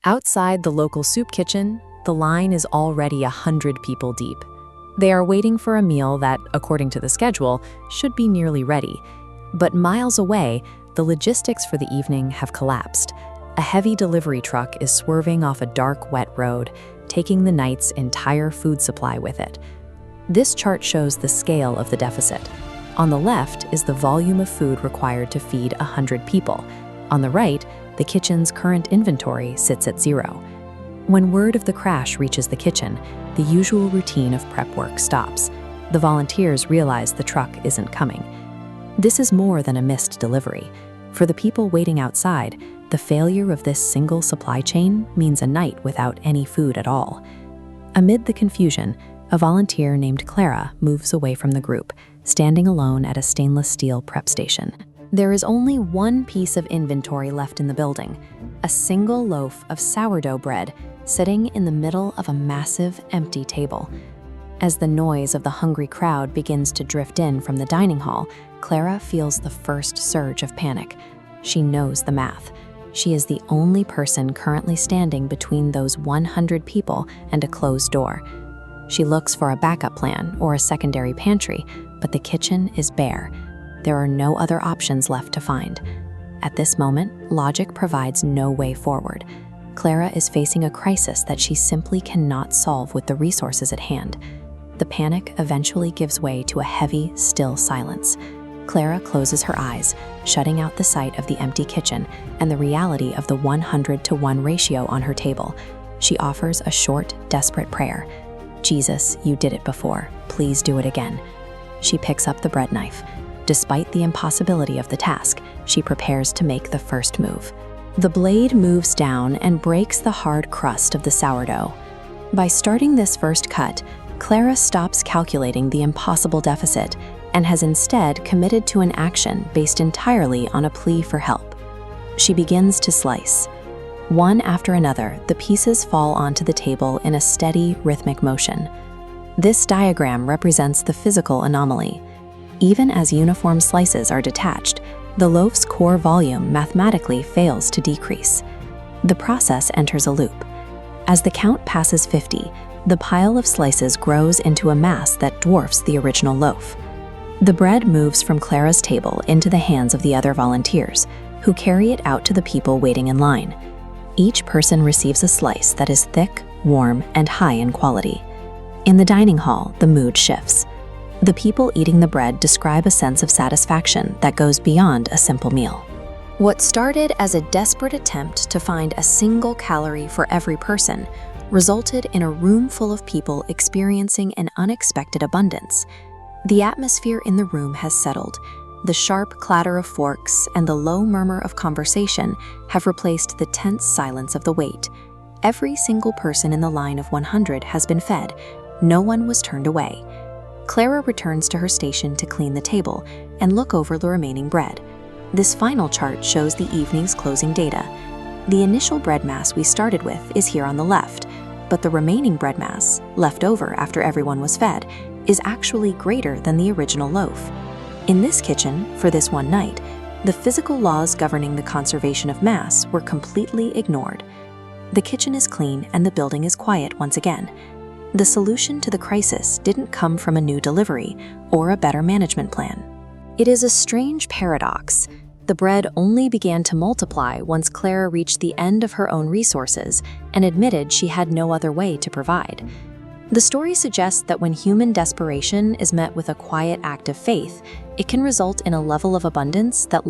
Outside the local soup kitchen, the line is already 100 people deep. They are waiting for a meal that, according to the schedule, should be nearly ready. But miles away, the logistics for the evening have collapsed. A heavy delivery truck is swerving off a dark, wet road, taking the night's entire food supply with it. This chart shows the scale of the deficit. On the left is the volume of food required to feed 100 people. On the right, the kitchen's current inventory sits at 0. When word of the crash reaches the kitchen, the usual routine of prep work stops. The volunteers realize the truck isn't coming. This is more than a missed delivery. For the people waiting outside, the failure of this single supply chain means a night without any food at all. Amid the confusion, a volunteer named Clara moves away from the group, standing alone at a stainless steel prep station. There is only one piece of inventory left in the building, a single loaf of sourdough bread sitting in the middle of a massive, empty table. As the noise of the hungry crowd begins to drift in from the dining hall, Clara feels the first surge of panic. She knows the math. She is the only person currently standing between those 100 people and a closed door. She looks for a backup plan or a secondary pantry, but the kitchen is bare. There are no other options left to find. At this moment, logic provides no way forward. Clara is facing a crisis that she simply cannot solve with the resources at hand. The panic eventually gives way to a heavy, still silence. Clara closes her eyes, shutting out the sight of the empty kitchen and the reality of the 100-to-1 ratio on her table. She offers a short, desperate prayer. "Jesus, you did it before. Please do it again." She picks up the bread knife. Despite the impossibility of the task, she prepares to make the first move. The blade moves down and breaks the hard crust of the sourdough. By starting this first cut, Clara stops calculating the impossible deficit and has instead committed to an action based entirely on a plea for help. She begins to slice. One after another, the pieces fall onto the table in a steady, rhythmic motion. This diagram represents the physical anomaly. Even as uniform slices are detached, the loaf's core volume mathematically fails to decrease. The process enters a loop. As the count passes 50, the pile of slices grows into a mass that dwarfs the original loaf. The bread moves from Clara's table into the hands of the other volunteers, who carry it out to the people waiting in line. Each person receives a slice that is thick, warm, and high in quality. In the dining hall, the mood shifts. The people eating the bread describe a sense of satisfaction that goes beyond a simple meal. What started as a desperate attempt to find a single calorie for every person resulted in a room full of people experiencing an unexpected abundance. The atmosphere in the room has settled. The sharp clatter of forks and the low murmur of conversation have replaced the tense silence of the wait. Every single person in the line of 100 has been fed. No one was turned away. Clara returns to her station to clean the table and look over the remaining bread. This final chart shows the evening's closing data. The initial bread mass we started with is here on the left, but the remaining bread mass, left over after everyone was fed, is actually greater than the original loaf. In this kitchen, for this one night, the physical laws governing the conservation of mass were completely ignored. The kitchen is clean and the building is quiet once again. The solution to the crisis didn't come from a new delivery or a better management plan. It is a strange paradox. The bread only began to multiply once Clara reached the end of her own resources and admitted she had no other way to provide. The story suggests that when human desperation is met with a quiet act of faith, it can result in a level of abundance that